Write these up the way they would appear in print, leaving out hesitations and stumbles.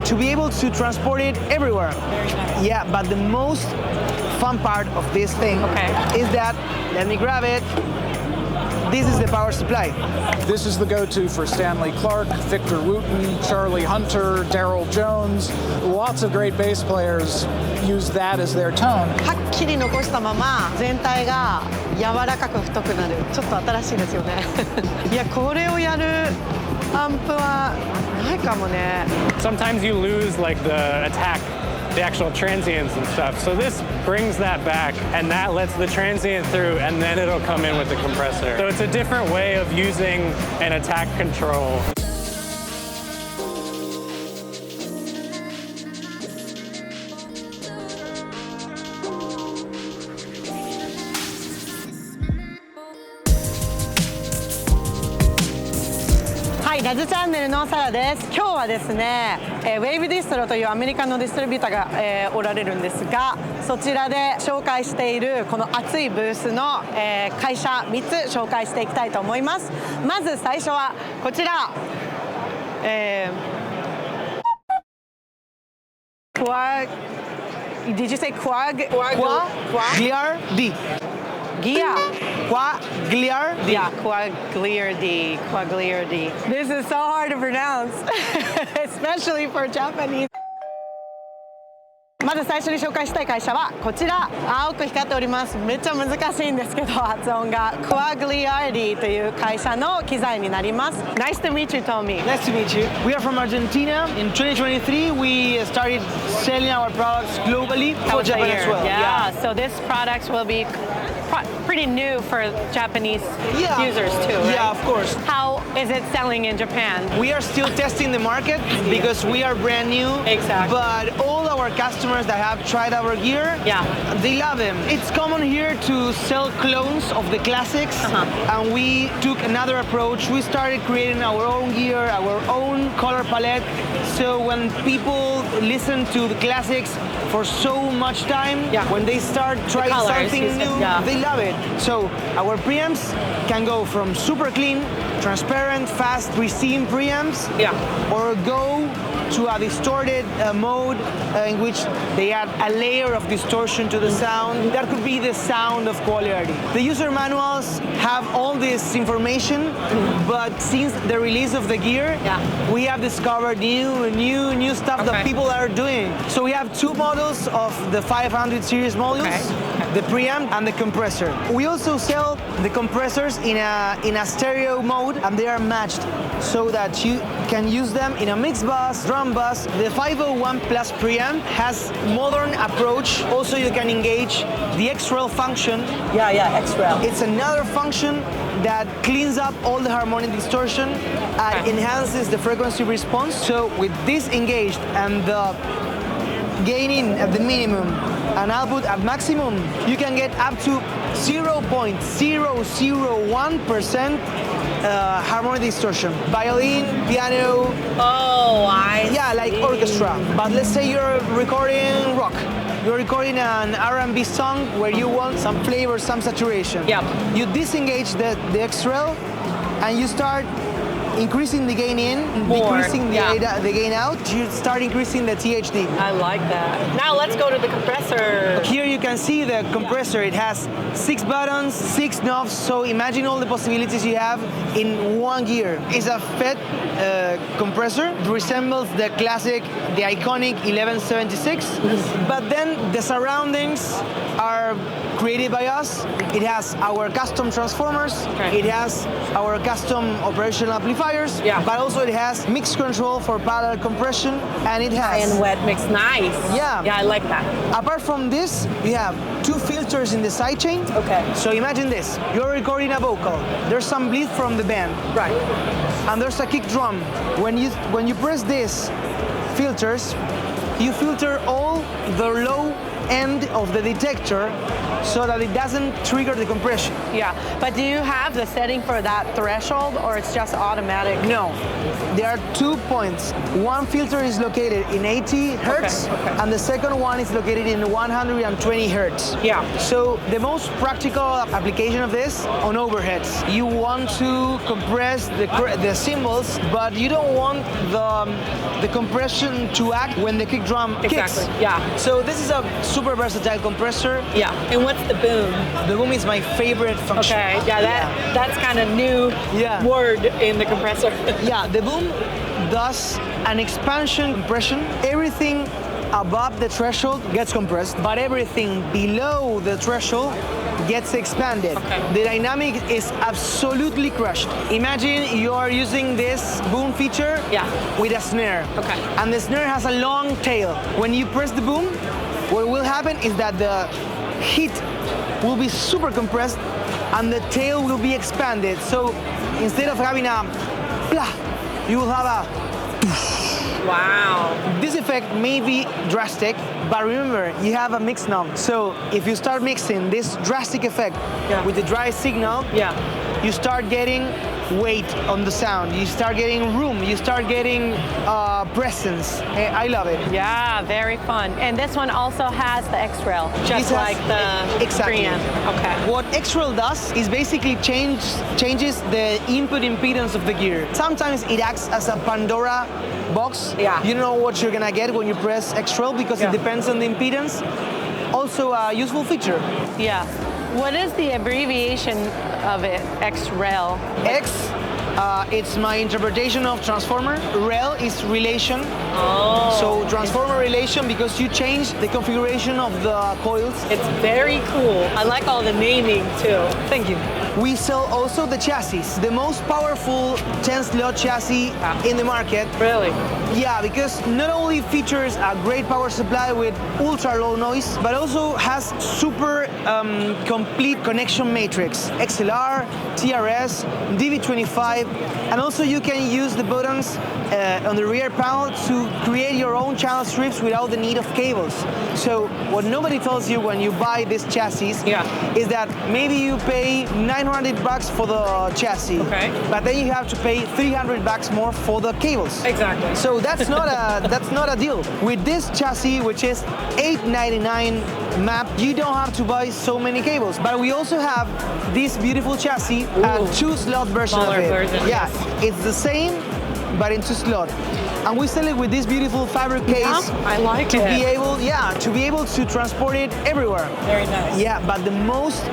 to be able to transport it everywhere. Yeah, but the most fun part of this thing is that, let me grab it, this is the power supply. This is the go-to for Stanley Clark, Victor Wooten, Charlie Hunter, Daryl Jones. Lots of great bass players use that as their tone. はっきり残したまま全体が柔らかく太くなる。ちょっと新しいですよね。いや、これをやるアンプはないかもね。Sometimes you lose like the attack, the actual transients and stuff. So this brings that back and that lets the transient through and then it'll come in with the compressor. So it's a different way of using an attack control.ラズチャンネルのサラです。今日はですね、ウェーブディストロというアメリカのディストリビューターが、おられるんですが、そちらで紹介しているこの熱いブースの、会社3つ紹介していきたいと思います。まず最初はこちら、Did you say Quagliardi? Quagliardi. Yeah, Quagliardi. This is so hard to pronounce, especially for Japanese. まず最初に紹介したい会社はこちら、青く光っております。めっちゃ難しいんですけど発音が Quagliardi という会社の機材になります。Nice to meet you, Tommy. Nice to meet you. We are from Argentina. In 2023, we started selling our products globally for Japan as well. Yeah, so this product will be pretty new for Japanese users too, right? Yeah, of course. How is it selling in Japan? We are still testing the market because we are brand new. Exactly. But all our customers that have tried our gear, they love them. It's common here to sell clones of the classics, and we took another approach. We started creating our own gear, our own color palette. So when people listen to the classics for so much time, when they start trying something new, they love it. So our preamps can go from super clean, transparent, fast, pristine preamps, or go to a distorted mode in which they add a layer of distortion to the sound. That could be the sound of Quagliardi. The user manuals have all this information, but since the release of the gear, we have discovered new stuff that people are doing. So we have two models of the 500 series modules, the preamp and the compressor. We also sell the compressors in a stereo mode, and they are matched so that you can use them in a mix bus, drum bus. The 501 Plus preamp has modern approach. Also, you can engage the XREL function. XREL. It's another function that cleans up all the harmonic distortion and enhances the frequency response. So with this engaged and the gain in at the minimum and output at maximum, you can get up to 0.001% harmonic distortion. Violin, piano. Oh, I see. Like orchestra. But let's say you're recording rock. You're recording an R&B song where you want some flavor, some saturation. You disengage the XREL and you start increasing the gain in, decreasing the gain out. You start increasing the THD. I like that. Now let's go to the compressor. Here you can see the compressor. It has 6 buttons, 6 knobs. So imagine all the possibilities you have in one gear. It's a FET compressor. It resembles the classic, the iconic 1176. But then the surroundings are created by us. It has our custom transformers. It has our custom operational amplifiers. But also it has mix control for parallel compression, and it has and wet mix. Nice. Yeah, I like that. Apart from this, we have 2 filters in the sidechain. So imagine this: you're recording a vocal. There's some bleed from the band. And there's a kick drum. When you press these filters, you filter all the low end of the detector so that it doesn't trigger the compression. Yeah, but do you have the setting for that threshold, or it's just automatic? No, there are 2 points. One filter is located in 80 hertz, and the second one is located in 120 hertz. Yeah. So the most practical application of this on overheads. You want to compress the cymbals, but you don't want the compression to act when the kick drum kicks. Exactly. Yeah. So this is a super versatile compressor. Yeah. And what's the boom? The boom is my favorite function. Okay. Yeah, that's kind of new word in the compressor. Yeah, the boom does an expansion compression. Everything above the threshold gets compressed, but everything below the threshold gets expanded. Okay. The dynamic is absolutely crushed. Imagine you are using this boom feature with a snare. Okay. And the snare has a long tail. When you press the boom, what will happen is that the heat will be super compressed and the tail will be expanded. So instead of having a blah, you will have a wow. This effect may be drastic, but remember, you have a mix knob. So if you start mixing this drastic effect with the dry signal, you start getting weight on the sound. You start getting room. You start getting presence. I love it. Yeah, very fun. And this one also has the XREL, just like the exactly. preamp. Okay. What XREL does is basically changes the input impedance of the gear. Sometimes it acts as a Pandora box. Yeah. You don't know what you're gonna get when you press XREL because it depends on the impedance. Also a useful feature. Yeah. What is the abbreviation of it? XREL. X, it's my interpretation of transformer. Rel is relation. Oh. So transformer relation because you change the configuration of the coils. It's very cool. I like all the naming too. Thank you. We sell also the chassis, the most powerful 10-slot chassis in the market. Really? Yeah, because not only features a great power supply with ultra low noise, but also has super complete connection matrix, XLR, TRS, DV25, and also you can use the buttons on the rear panel to create your own channel strips without the need of cables. So what nobody tells you when you buy this chassis is that maybe you pay $900 for the chassis, but then you have to pay $300 more for the cables. Exactly. So that's not a deal. With this chassis, which is $899 map, you don't have to buy so many cables. But we also have this beautiful chassis, a 2-slot version of it. Yes. It's the same, but in 2-slot. And we sell it with this beautiful fabric case. I like to be able to transport it everywhere. Very nice. Yeah, but the most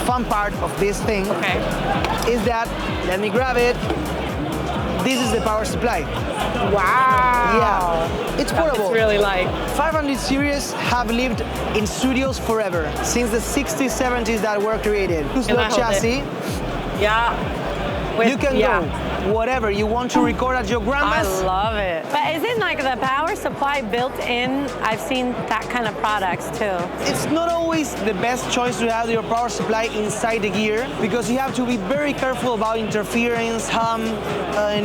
fun part of this thing is that, let me grab it. This is the power supply. Wow. Yeah, it's portable. It's really light. 500 series have lived in studios forever, since the 60s, 70s that were created. 2-slot chassis. You can go whatever you want to record at your grandma's. I love it. But isn't like the power supply built in? I've seen that kind of products too. It's not always the best choice to have your power supply inside the gear because you have to be very careful about interference, hum,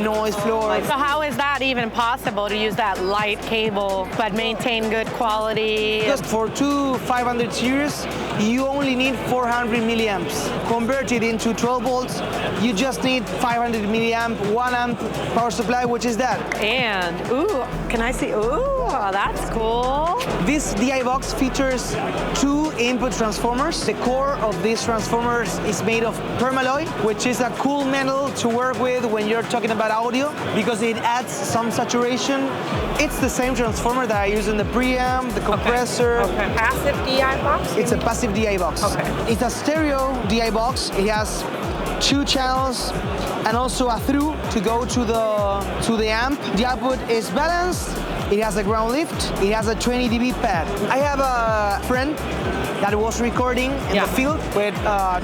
noise, floor. So how is that even possible to use that light cable but maintain good quality? Because for two 500 series, you only need 400 milliamps. Converted into 12 volts, you just need 500 milliamp, 1 amp power supply, which is that. And, ooh, can I see? Ooh, that's cool. This DI box features 2 input transformers. The core of these transformers is made of permalloy, which is a cool metal to work with when you're talking about audio because it adds some saturation. It's the same transformer that I use in the preamp, the compressor. Passive DI box? It's a passive DI box. It's a stereo DI box. It has 2 channels and also a through to go to the amp. The output is balanced. It has a ground lift. It has a 20 dB pad. I have a friend that was recording in the field with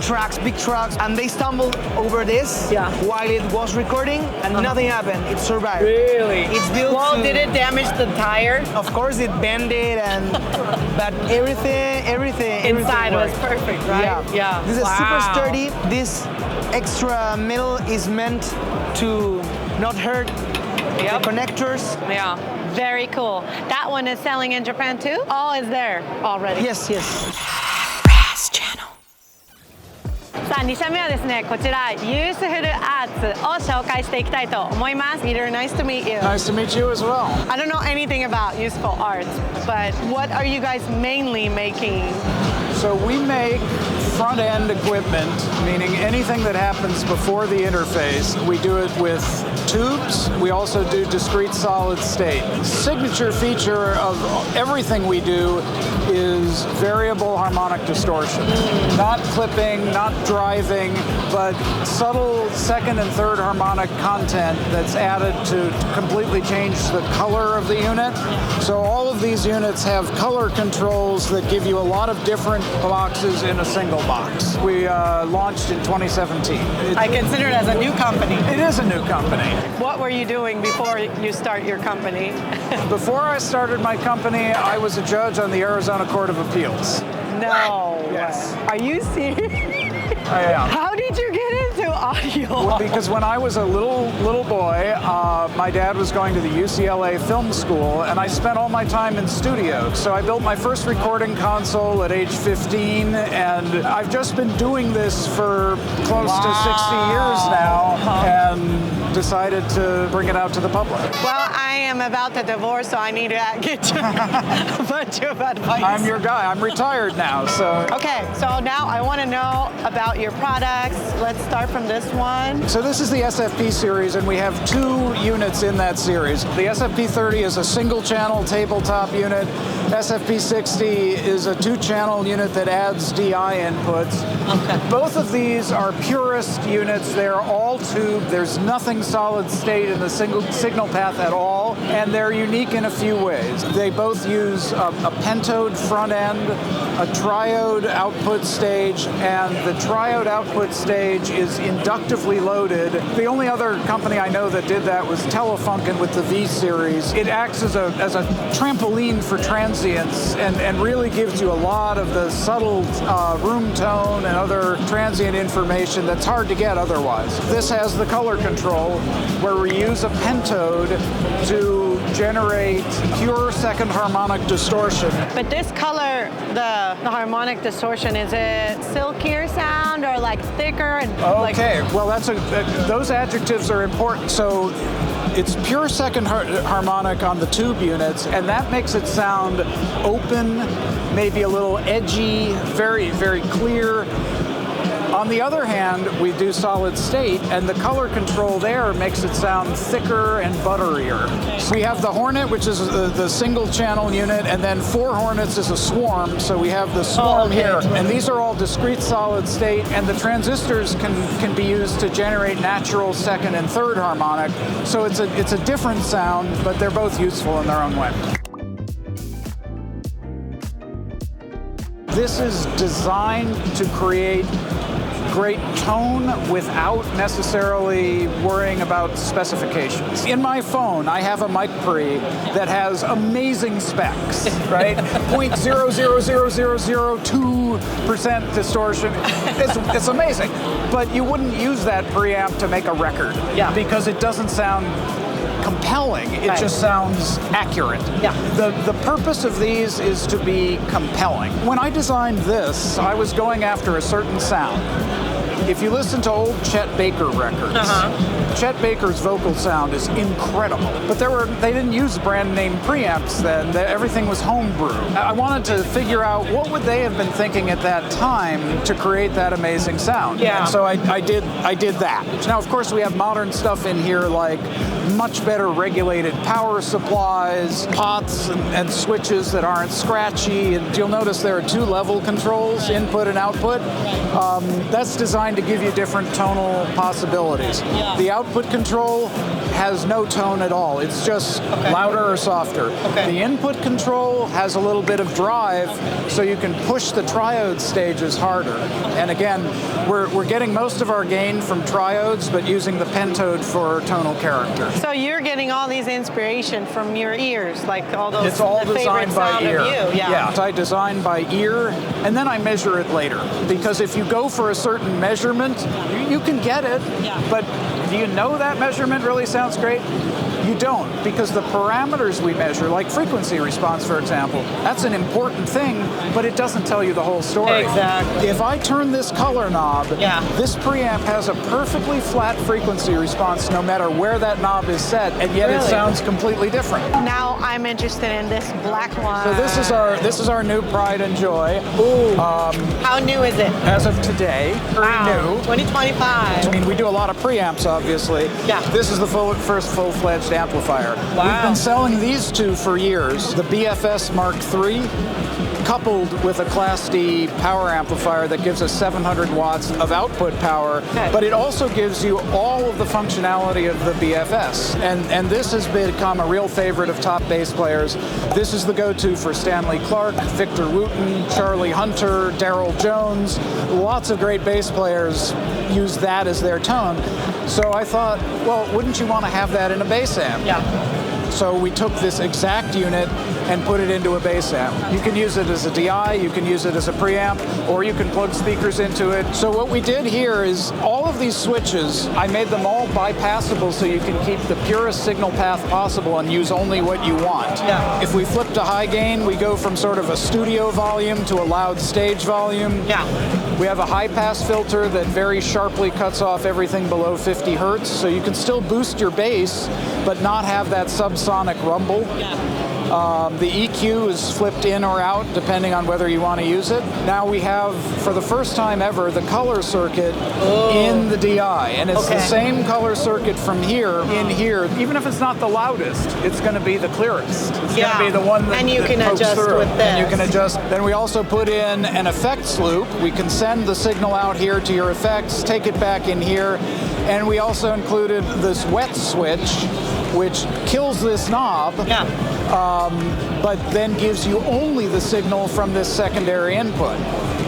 trucks, big trucks, and they stumbled over this while it was recording, and nothing happened. It survived. Really? It's built. Well, did it damage the tire? Of course, it bended, but everything inside was worked. perfect, right? Yeah. This is super sturdy. This extra metal is meant to not hurt the connectors. Very cool. That one is selling in Japan too? All is there already. Yes, yes. さあ2社目はですね、こちら useful arts を紹介していきたいと思います。Peter, nice to meet you. Nice to meet you as well. I don't know anything about useful arts, but what are you guys mainly making? So we make front-end equipment, meaning anything that happens before the interface. We do it with tubes. We also do discrete solid state. Signature feature of everything we do is variable harmonic distortion. Not clipping, not driving, but subtle second and third harmonic content that's added to completely change the color of the unit. So all of these units have color controls that give you a lot of different boxes in a single box. We launched in 2017. I consider it as a new company. It is a new company. What were you doing before you start your company? Before I started my company, I was a judge on the Arizona Court of Appeals. No. Yes. Are you serious? I am. How did you get into audio? Well, because when I was a little boy, my dad was going to the UCLA film school, and I spent all my time in studios. So I built my first recording console at age 15, and I've just been doing this for close to 60 years now, and decided to bring it out to the public. Well, I am about to divorce, so I need to get you a bunch of advice. I'm your guy. I'm retired now, so. Okay, so now I want to know about your products. Let's start from this one. So this is the SFP series, and we have 2 units in that series. The SFP30 is a single-channel tabletop unit. SFP60 is a 2-channel unit that adds DI inputs. Okay. Both of these are purist units. They're all tube. There's nothing solid state in the single signal path at all, and they're unique in a few ways. They both use a pentode front end, a triode output stage, and the triode output stage is inductively loaded. The only other company I know that did that was Telefunken with the V series. It acts as a trampoline for transients and really gives you a lot of the subtle room tone and other transient information that's hard to get otherwise. This has the color control where we use a pentode to generate pure second harmonic distortion. But this color, the harmonic distortion, is it silkier sound or like thicker? And Okay, well those adjectives are important. So it's pure second harmonic on the tube units, and that makes it sound open, maybe a little edgy, very, very clear. On the other hand, we do solid state, and the color control there makes it sound thicker and butterier. So we have the Hornet, which is the single channel unit, and then 4 Hornets is a swarm, so we have the swarm here. And these are all discrete solid state, and the transistors can be used to generate natural second and third harmonic. So it's a different sound, but they're both useful in their own way. This is designed to create great tone without necessarily worrying about specifications. In my phone, I have a mic pre that has amazing specs, right? 0.000002% distortion. It's amazing. But you wouldn't use that preamp to make a record because it doesn't sound compelling. It just sounds accurate. Yeah. The purpose of these is to be compelling. When I designed this, I was going after a certain sound. If you listen to old Chet Baker records, Chet Baker's vocal sound is incredible. But they didn't use brand name preamps then. Everything was homebrew. I wanted to figure out what would they have been thinking at that time to create that amazing sound. Yeah. And so I did that. Now, of course, we have modern stuff in here like much better regulated power supplies, pots and switches that aren't scratchy. And you'll notice there are 2 level controls, input and output. That's designed to give you different tonal possibilities. Yeah. The output control has no tone at all. It's just louder or softer. The input control has a little bit of drive, so you can push the triode stages harder. And again, we're getting most of our gain from triodes, but using the pentode for tonal character. So you're getting all these inspiration from your ears, like all those. It's all designed by ear. Of you. Yeah, I design by ear, and then I measure it later. Because if you go for a certain measurement, you can get it, but do you know that measurement really sounds great? You don't, because the parameters we measure, like frequency response, for example, that's an important thing, but it doesn't tell you the whole story. Exactly. If I turn this color knob, this preamp has a perfectly flat frequency response no matter where that knob is set, and yet it sounds completely different. Now I'm interested in this black one. So this is our new Pride and Joy. Ooh. How new is it? As of today, new. 2025. I mean, we do a lot of preamps, obviously. Yeah. This is the first full-fledged amplifier. Wow. We've been selling these two for years. The BFS Mark III, coupled with a Class D power amplifier that gives us 700 watts of output power, but it also gives you all of the functionality of the BFS. And this has become a real favorite of top bass players. This is the go-to for Stanley Clarke, Victor Wooten, Charlie Hunter, Daryl Jones. Lots of great bass players use that as their tone. So I thought, well, wouldn't you want to have that in a bass amp? Yeah. So we took this exact unit and put it into a bass amp. You can use it as a DI, you can use it as a preamp, or you can plug speakers into it. So what we did here is all of these switches, I made them all bypassable so you can keep the purest signal path possible and use only what you want. Yeah. If we flip to high gain, we go from sort of a studio volume to a loud stage volume. Yeah. We have a high pass filter that very sharply cuts off everything below 50 hertz, so you can still boost your bass, but not have that subsonic rumble. Yeah. The EQ is flipped in or out depending on whether you want to use it. Now we have, for the first time ever, the color circuit in the DI, and it's the same color circuit from here in here. Even if it's not the loudest, it's going to be the clearest. It's going to be the one that, and you can pokes adjust through. with this. And you can adjust. Then we also put in an effects loop. We can send the signal out here to your effects, take it back in here, and we also included this wet switch, which kills this knob, but then gives you only the signal from this secondary input,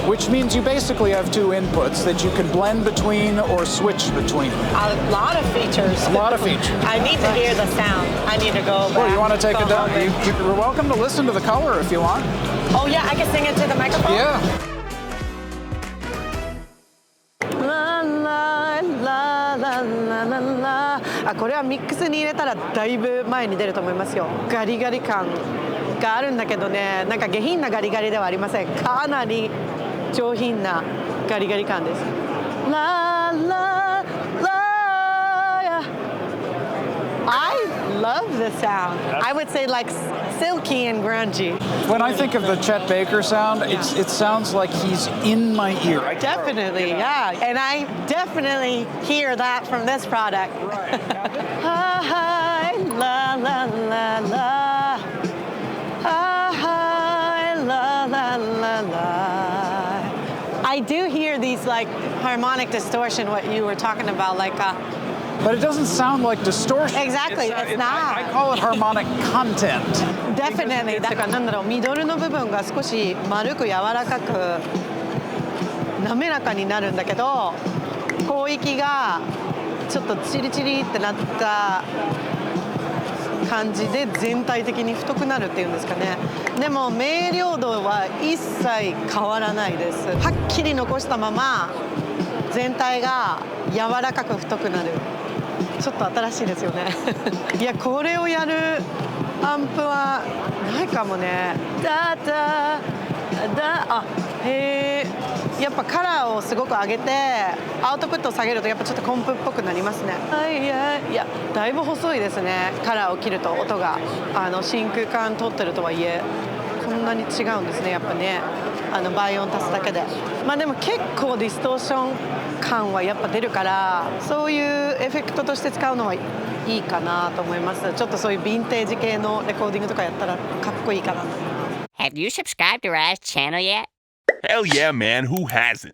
which means you basically have two inputs that you can blend between or switch between. A lot of features. A lot of features. I need to hear the sound. I need to go back. Well, you want to take it down? You're welcome to listen to the color if you want. Oh yeah, I can sing it to the microphone? Yeah.これはミックスに入れたらだいぶ前に出ると思いますよ。ガリガリ感があるんだけどね、なんか下品なガリガリではありません。かなり上品なガリガリ感です。ラララ I love the sound. I would say like silky and grungy. When I think of the Chet Baker sound, it sounds like he's in my ear. Definitely, yeah. And I definitely hear that from this product. Right. Hi, la la la la. Hi, la la la la. I do hear these like harmonic distortion, what you were talking about, like But it doesn't sound like distortion. Exactly, it's not. I call it harmonic content. Definitely. だからなんだろう、ミドルの部分が少し丸く柔らかく滑らかになるんだけど、広域がちょっとチリチリってなった感じで全体的に太くなるっていうんですかね。でも明瞭度は一切変わらないです。はっきり残したまま全体が柔らかく太くなる。ちょっと新しいですよね。いや、これをやるアンプはないかもね。ダダダ、あ、へえ。やっぱカラーをすごく上げてアウトプットを下げるとやっぱちょっとコンプっぽくなりますね。いや、だいぶ細いですね。カラーを切ると音が真空管取ってるとはいえこんなに違うんですね。やっぱね、倍音足すだけで。まあでも結構ディストーション感はやっぱ出るから、そういうエフェクトとして使うのはいいかなと思います。ちょっとそういうヴィンテージ系のレコーディングとかやったらかっこいいかな。Have you subscribed to our channel yet? Hell yeah, man. Who hasn't?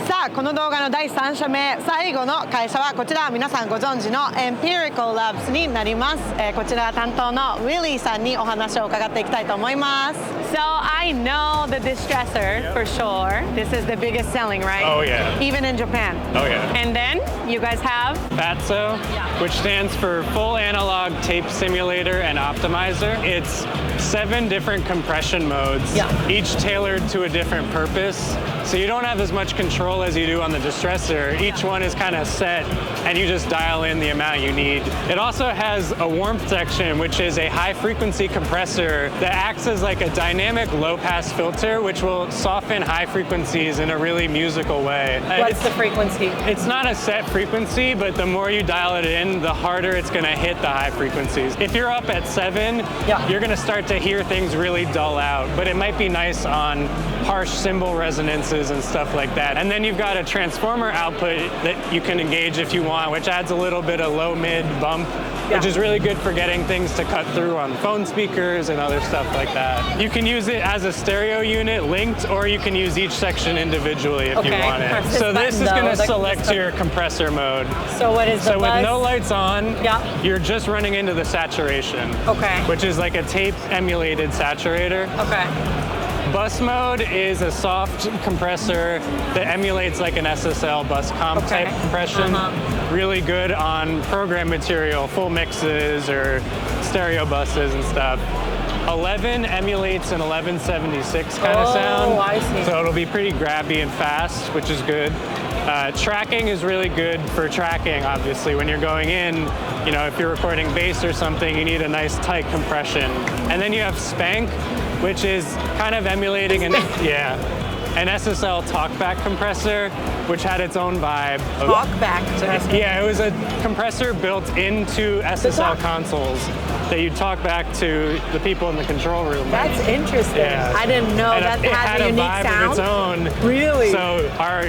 さあ、この動画の第3社目、最後の会社はこちら、皆さんご存知の Empirical Labs になります。こちら担当のウィリーさんにお話を伺っていきたいと思います。So I know the Distressor for sure. This is the biggest selling, right? Oh yeah. Even in Japan. Oh yeah. And then you guys have FATSO, which stands for Full Analog Tape Simulator and Optimizer. It's 7 different compression modes, each tailored to a different purpose. So you don't have as much control as as you do on the Distressor. Each one is kind of set, and you just dial in the amount you need. It also has a warmth section, which is a high-frequency compressor that acts as like a dynamic low-pass filter, which will soften high frequencies in a really musical way. What's the frequency? It's not a set frequency, but the more you dial it in, the harder it's going to hit the high frequencies. If you're up at 7, you're going to start to hear things really dull out, but it might be nice on harsh cymbal resonances and stuff like that. And then you've got a transformer output that you can engage if you want, which adds a little bit of low-mid bump, which is really good for getting things to cut through on phone speakers and other stuff like that. You can use it as a stereo unit linked, or you can use each section individually if you want it. So this is going to select your compressor mode. So what is the So buzz? with no lights on, you're just running into the saturation, which is like a tape emulated saturator. Bus mode is a soft compressor that emulates like an SSL bus comp type compression. Really good on program material, full mixes or stereo buses and stuff. 11 emulates an 1176 kind of sound. Oh, I see. So it'll be pretty grabby and fast, which is good. Tracking is really good for tracking, obviously. When you're going in, you know, if you're recording bass or something, you need a nice tight compression. And then you have Spank, which is kind of emulating an SSL talkback compressor, which had its own vibe. Talkback. Yeah, it was a compressor built into SSL consoles that you talk back to the people in the control room. That's interesting. Yeah. I didn't know And that it had a unique vibe sound. of its own. Really? So our,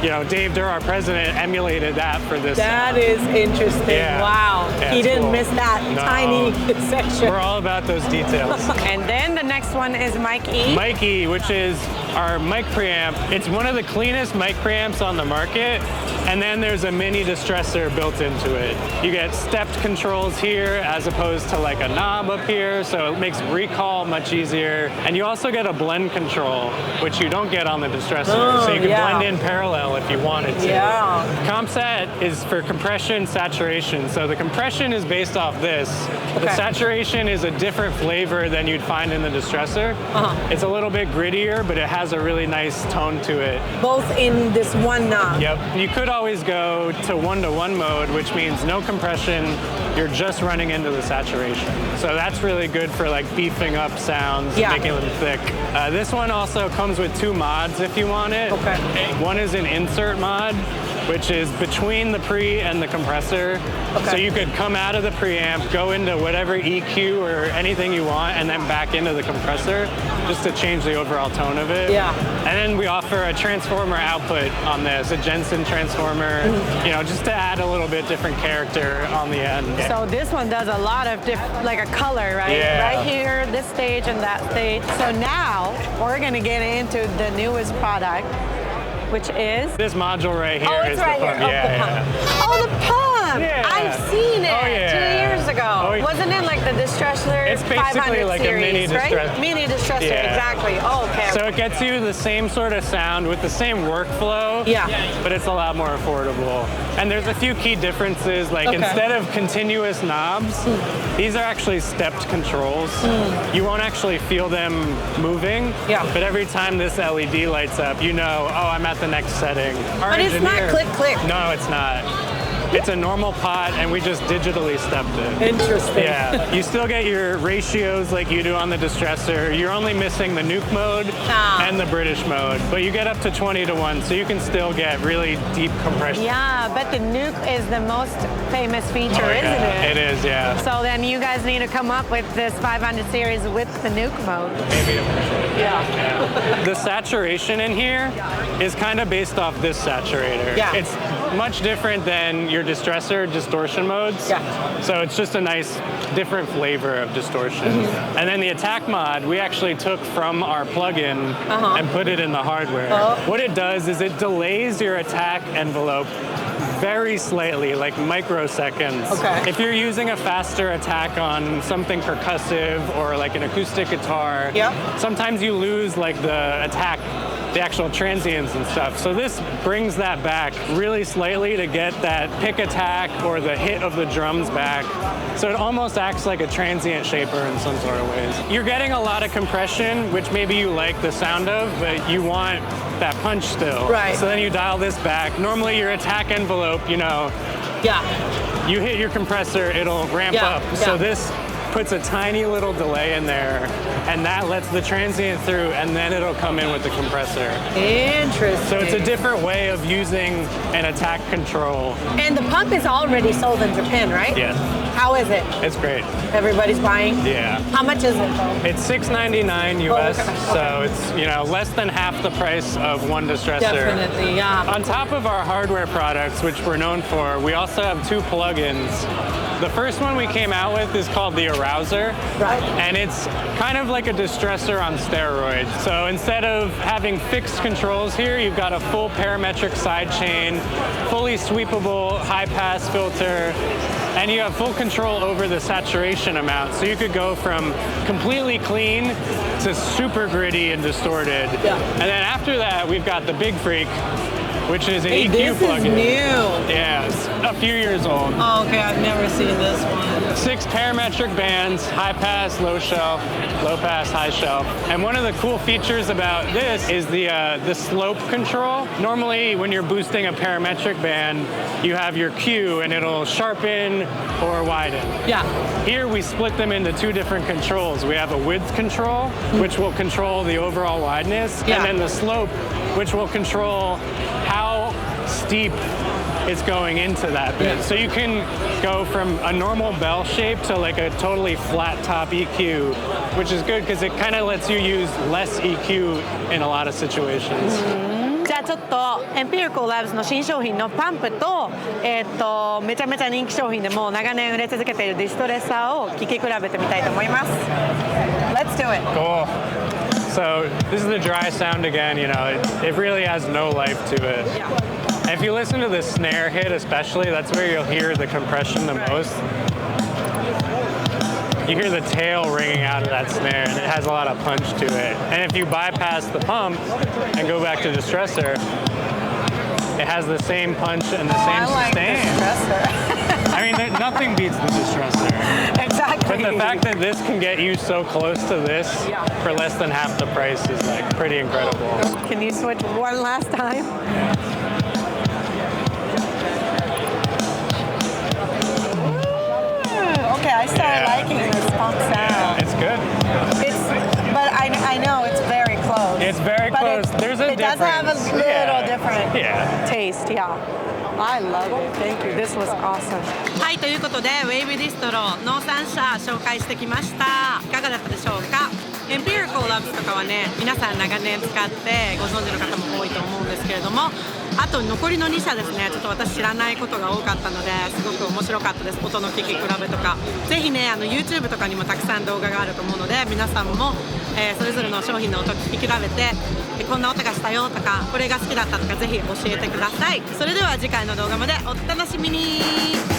you know, Dave Durr, our president, emulated that for this. That is interesting. Yeah. Wow. Yeah, he it's didn't cool. miss that tiny section. We're all about those details. And then the next one is Mic E. Mic E, which is our mic preamp. It's one of the cleanest mic preamps on the market. And then there's a mini Distressor built into it. You get stepped controls here as opposed to like a knob up here, so it makes recall much easier. And you also get a blend control, which you don't get on the Distressor. So you can blend in parallel if you wanted to. CompSat is for compression saturation. So the compression is based off this. The saturation is a different flavor than you'd find in the Distressor. It's a little bit grittier, but it has a really nice tone to it. Both in this one knob. Yep. You could always go to 1-to-1 mode, which means no compression. You're just running into the saturation. So that's really good for like beefing up sounds, making them thick. This one also comes with 2 mods if you want it. One is an insert mod, which is between the pre and the compressor. So you could come out of the preamp, go into whatever EQ or anything you want, and then back into the compressor just to change the overall tone of it. And then we offer a transformer output on this, a Jensen transformer, you know, just to add a little bit different character on the end. So this one does a lot of like a color, right? Right here, this stage and that stage. So now we're gonna get into the newest product, which is this module right here is the pump. Oh, the pump! I've seen it 2 years ago. Wasn't it like the Distressor? It's basically like series, a mini Distressor. Right? Mini Distressor, exactly. Oh, okay. So it gets you the same sort of sound with the same workflow, but it's a lot more affordable. And there's a few key differences, like instead of continuous knobs, these are actually stepped controls. You won't actually feel them moving, but every time this LED lights up, you know, oh, I'm at the next setting. But it's not click, click. No, it's not. It's a normal pot, and we just digitally stepped it. Interesting. Yeah, you still get your ratios like you do on the Distressor. You're only missing the nuke mode and the British mode, but you get up to 20-to-1, so you can still get really deep compression. Yeah, but the nuke is the most famous feature, isn't it? It is, yeah. So then you guys need to come up with this 500 series with the nuke mode. Maybe eventually. The saturation in here is kind of based off this saturator. It's much different than your Distressor distortion modes. So it's just a nice different flavor of distortion. And then the attack mod we actually took from our plugin and put it in the hardware. What it does is it delays your attack envelope very slightly, like microseconds. Okay. If you're using a faster attack on something percussive or like an acoustic guitar, sometimes you lose like the attack, the actual transients and stuff. So this brings that back really slightly to get that pick attack or the hit of the drums back. So it almost acts like a transient shaper in some sort of ways. You're getting a lot of compression, which maybe you like the sound of, but you want that punch still. Right. So then you dial this back. Normally your attack envelope, you know, you hit your compressor, it'll ramp up. So this puts a tiny little delay in there, and that lets the transient through, and then it'll come in with the compressor. Interesting. So it's a different way of using an attack control. And the pump is already sold in Japan, right? Yes. How is it? It's great. Everybody's buying? Yeah. How much is it though? It's $6.99 US, okay. so it's, you know, less than half the price of one Distressor. Definitely, yeah. On top of our hardware products, which we're known for, we also have 2 plugins. The first one we came out with is called the AROUSOR, and it's kind of like a Distressor on steroids. So instead of having fixed controls here, you've got a full parametric sidechain, fully sweepable high-pass filter, and you have full control over the saturation amount. So you could go from completely clean to super gritty and distorted. And then after that, we've got the Big Freak, which is an EQ this plugin. Is new. Yeah, it's a few years old. Oh, okay, I've never seen this one. 6 parametric bands, high pass, low shelf, low pass, high shelf. And one of the cool features about this is the slope control. Normally, when you're boosting a parametric band, you have your Q and it'll sharpen or widen. Yeah. Here we split them into 2 different controls. We have a width control, which will control the overall wideness, and then the slope, which will control how steep it's going into that bit. So you can go from a normal bell shape to like a totally flat top EQ, which is good because it kind of lets you use less EQ in a lot of situations. じゃあちょっとEmpirical Labs の新商品のパンプと、めちゃめちゃ人気商品でもう長年売れ続けているディストレッサーを聴き比べてみたいと思います。Let's do it. Cool. So this is the dry sound again, you know, it really has no life to it. And if you listen to the snare hit especially, that's where you'll hear the compression the most. You hear the tail ringing out of that snare, and it has a lot of punch to it. And if you bypass the pump and go back to Distressor, it has the same punch and the same sustain. I mean, nothing beats the Distressor. Exactly. But the fact that this can get you so close to this for less than half the price is like pretty incredible. Can you switch one last time? Okay, I started liking this pump sound. It's good. But I know it's very close. It's very close. There's a difference. It does have a little different taste, I love it. Thank you. This was awesome. はい、ということで、ウェイブディストロの3社紹介してきました。いかがだったでしょうか？Empirical Labs とかはね、皆さん長年使ってご存知の方も多いと思うんですけれども、あと残りの2社ですね、ちょっと私知らないことが多かったので、すごく面白かったです。音の聞き比べとか。ぜひね、YouTube とかにもたくさん動画があると思うので、皆さんも、それぞれの商品の音聞き比べて、こんな音がしたよとか、これが好きだったとか、ぜひ教えてください。それでは次回の動画までお楽しみに。